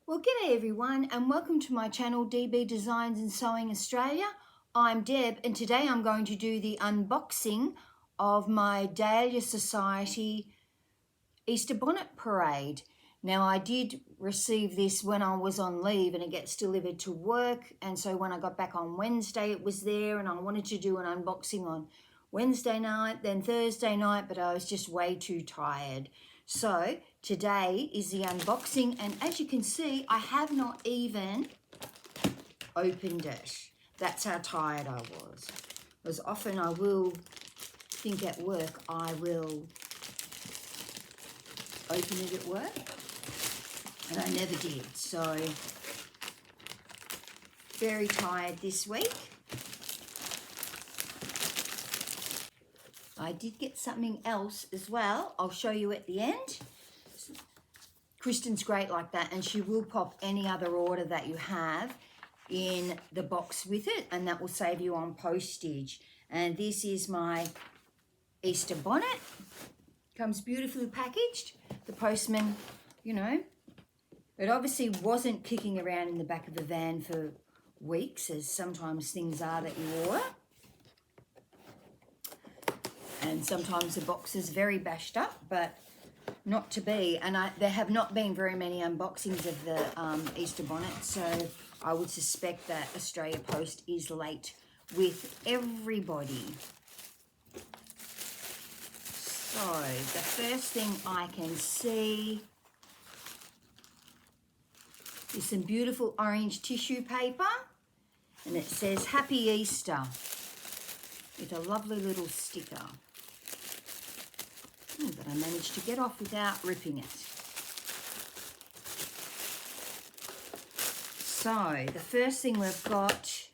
Well, g'day everyone and welcome to my channel DB Designs and Sewing Australia. I'm Deb and today I'm going to do the unboxing of my Dahlia Sewciety Easter Bonnet Parade. Now I did receive this when I was on leave and it gets delivered to work, and so when I got back on Wednesday it was there and I wanted to do an unboxing on Wednesday night, then Thursday night, but I was just way too tired. So today is the unboxing, and as you can see, I have not even opened it. That's how tired I was. Because often I will think at work I will open it at work, and I never did. So very tired this week. I did get something else as well. I'll show you at the end. Kristen's great like that, and she will pop any other order that you have in the box with it, and that will save you on postage. And this is my Easter bonnet. Comes beautifully packaged. The postman, you know, it obviously wasn't kicking around in the back of the van for weeks, as sometimes things are that you order. And sometimes the box is very bashed up, but not to be. And there have not been very many unboxings of the Easter bonnet, so I would suspect that Australia Post is late with everybody. So the first thing I can see is some beautiful orange tissue paper, and it says Happy Easter with a lovely little sticker. But I managed to get off without ripping it. So the first thing we've got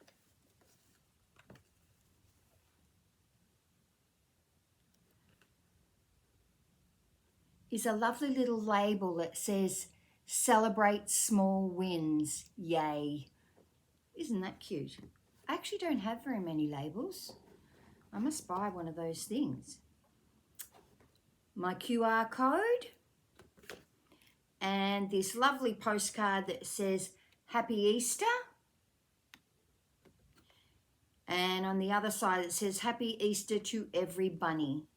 is a lovely little label that says Celebrate Small Wins, Yay. Isn't that cute? I actually don't have very many labels. I must buy one of those things. My QR code, and this lovely postcard that says Happy Easter, and on the other side it says Happy Easter to every bunny.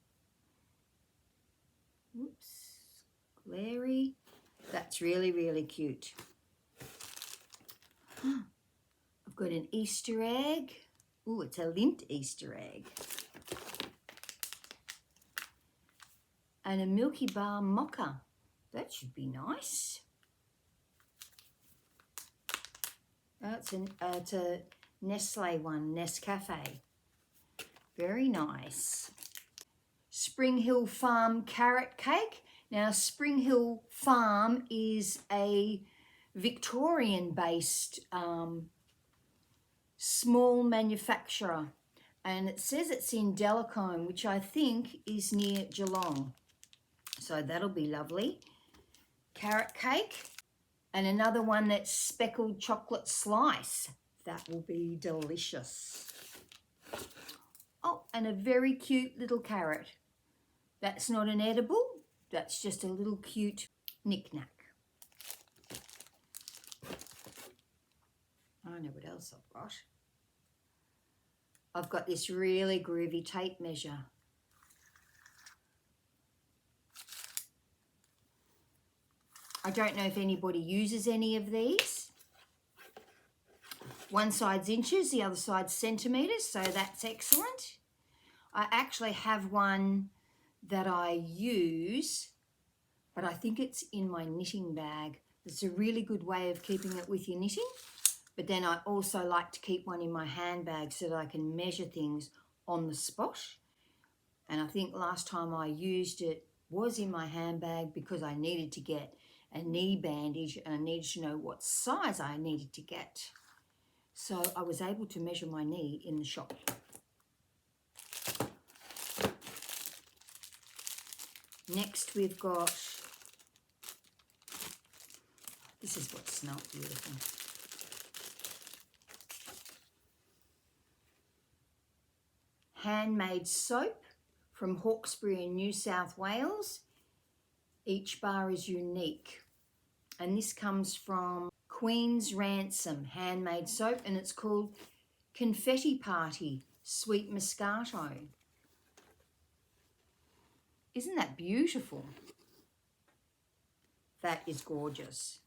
Oops, glary. That's really, really cute. I've got an Easter egg. Ooh, it's a lint Easter egg. And a Milky Bar mocha. That should be nice. Oh, it's a Nestle one, Nescafe. Very nice. Spring Hill Farm carrot cake. Now, Spring Hill Farm is a Victorian-based small manufacturer. And it says it's in Delacombe, which I think is near Geelong. So that'll be lovely. Carrot cake, and another one that's speckled chocolate slice. That will be delicious. Oh, and a very cute little carrot. That's not an edible, that's just a little cute knick-knack. I don't know what else I've got. I've got this really groovy tape measure. I don't know if anybody uses any of these. One side's inches, the other side's centimetres, so that's excellent. I actually have one that I use, but I think it's in my knitting bag. It's a really good way of keeping it with your knitting, but then I also like to keep one in my handbag so that I can measure things on the spot. And I think last time I used it was in my handbag because I needed to get a knee bandage and I needed to know what size I needed to get. So I was able to measure my knee in the shop. Next we've got, this is what smelled beautiful. Handmade soap from Hawkesbury in New South Wales. Each bar is unique. And this comes from Queen's Ransom handmade soap, and it's called Confetti Party Sweet Moscato. Isn't that beautiful? That is gorgeous.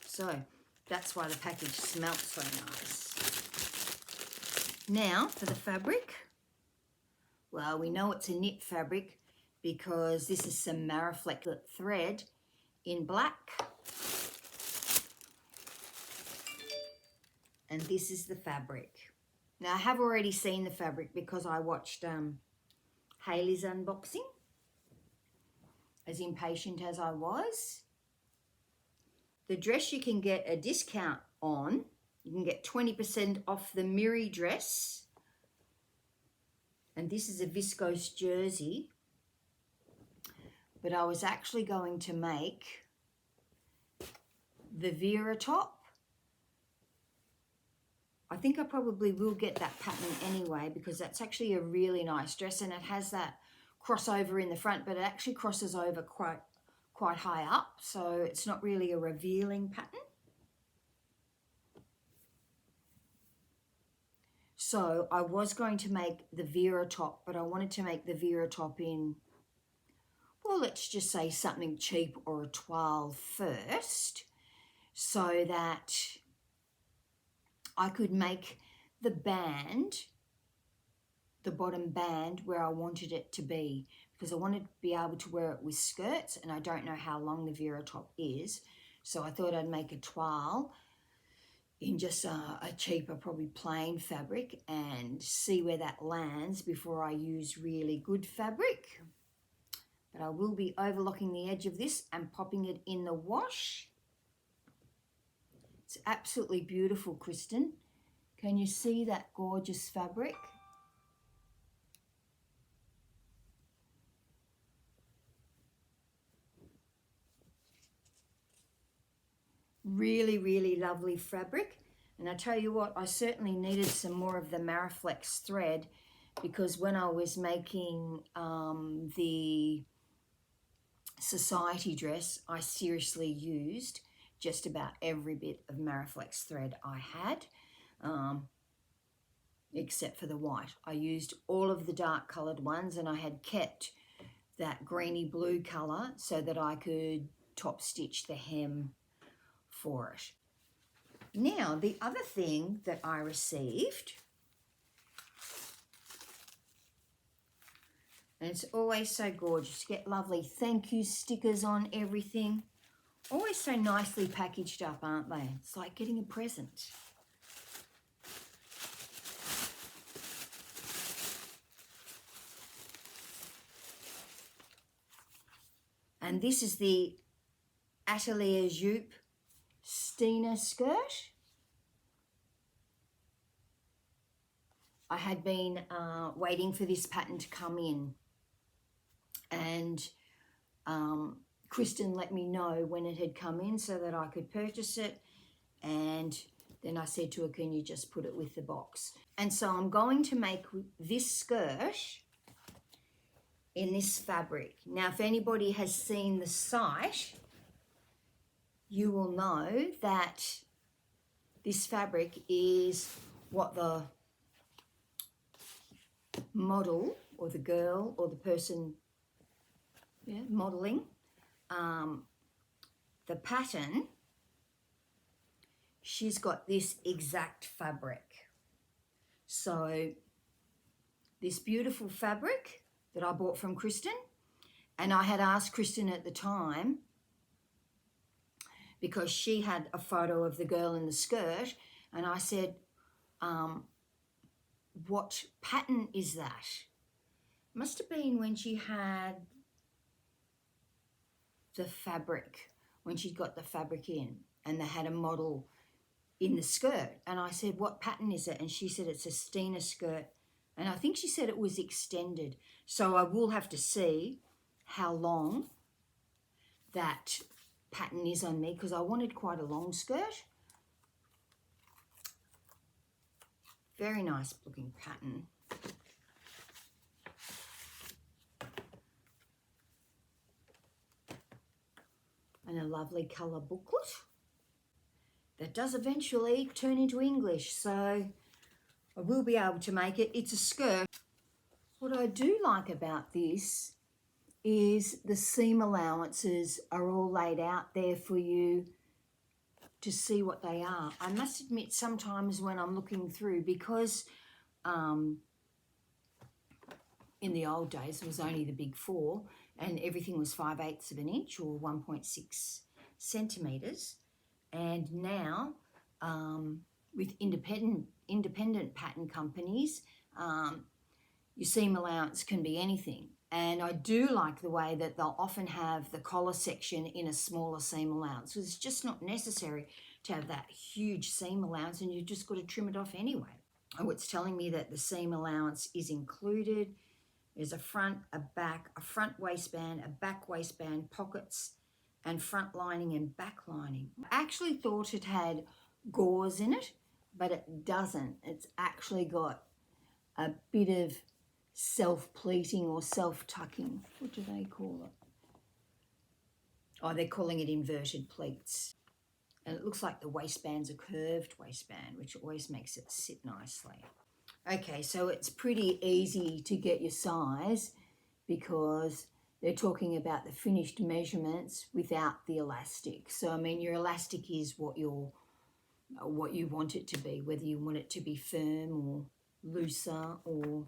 So that's why the package smells so nice. Now for the fabric. Well, we know it's a knit fabric because this is some Mariflex thread in black. And this is the fabric. Now I have already seen the fabric because I watched Hayley's unboxing, as impatient as I was. The dress you can get a discount on. You can get 20% off the Miri dress. And this is a viscose jersey. But I was actually going to make the Vera top. I think I probably will get that pattern anyway because that's actually a really nice dress, and it has that crossover in the front, but it actually crosses over quite high up, so it's not really a revealing pattern. So I was going to make the Vera top, but I wanted to make the Vera top in, well, let's just say something cheap or a toile first, so that I could make the band, the bottom band, where I wanted it to be, because I wanted to be able to wear it with skirts, and I don't know how long the Vera top is, so I thought I'd make a toile in just a cheaper, probably plain fabric, and see where that lands before I use really good fabric. But I will be overlocking the edge of this and popping it in the wash. It's absolutely beautiful, Kristen. Can you see that gorgeous fabric? Really, really lovely fabric. And I tell you what, I certainly needed some more of the Mariflex thread, because when I was making the society dress, I seriously used just about every bit of Mariflex thread I had, except for the white. I used all of the dark coloured ones, and I had kept that greeny blue colour so that I could top stitch the hem for it. Now, the other thing that I received, and it's always so gorgeous, you get lovely thank you stickers on everything. Always so nicely packaged up, aren't they? It's like getting a present. And this is the Atelier Jupe Stina skirt. I had been waiting for this pattern to come in, and Kristen let me know when it had come in so that I could purchase it, and then I said to her, can you just put it with the box? And so I'm going to make this skirt in this fabric. Now, if anybody has seen the site, you will know that this fabric is what the model or the girl or the person modeling the pattern, she's got this exact fabric. So this beautiful fabric that I bought from Kristen, and I had asked Kristen at the time, because she had a photo of the girl in the skirt, and I said, what pattern is that? Must have been when she had the fabric, when she got the fabric in, and they had a model in the skirt. And I said, what pattern is it? And she said it's a Stina skirt, and I think she said it was extended. So I will have to see how long that pattern is on me, because I wanted quite a long skirt. Very nice looking pattern. and a lovely colour booklet that does eventually turn into English, so I will be able to make it. It's a skirt. What I do like about this is the seam allowances are all laid out there for you to see what they are. I must admit, sometimes when I'm looking through, because in the old days it was only the big four and everything was 5/8 of an inch or 1.6 centimetres, and now with independent pattern companies, your seam allowance can be anything. And I do like the way that they'll often have the collar section in a smaller seam allowance. It's just not necessary to have that huge seam allowance, and you've just got to trim it off anyway. Oh, it's telling me that the seam allowance is included. There's a front, a back, a front waistband, a back waistband, pockets, and front lining and back lining. I actually thought it had gauze in it, but it doesn't. It's actually got a bit of self-pleating or self-tucking. What do they call it? Oh, they're calling it inverted pleats. And it looks like the waistband's a curved waistband, which always makes it sit nicely. Okay, so it's pretty easy to get your size because they're talking about the finished measurements without the elastic. So, I mean, your elastic is what you want it to be, whether you want it to be firm or looser, or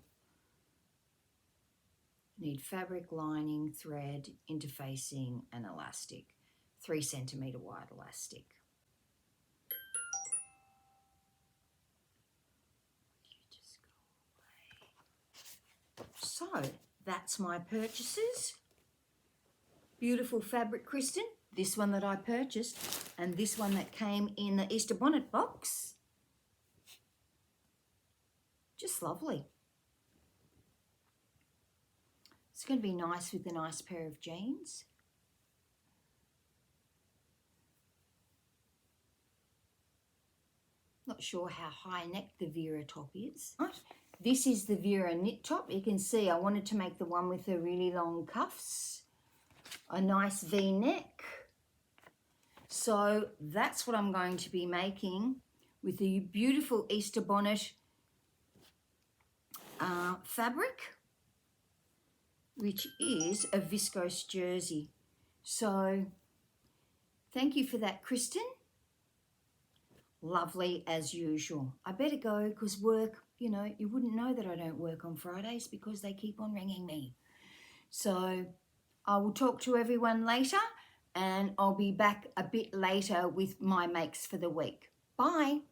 need fabric, lining, thread, interfacing, and elastic. 3 centimetre wide elastic. So that's my purchases. Beautiful fabric, Kristen. This one that I purchased, and this one that came in the Easter bonnet box. Just lovely. It's going to be nice with a nice pair of jeans. Not sure how high neck the Vera top is. Right. This is the Vera knit top. You can see I wanted to make the one with the really long cuffs. A nice V-neck. So that's what I'm going to be making with the beautiful Easter bonnet fabric, which is a viscose jersey. So thank you for that, Kristen. Lovely as usual. I better go because work, you know, you wouldn't know that I don't work on Fridays because they keep on ringing me. So I will talk to everyone later, and I'll be back a bit later with my makes for the week. Bye.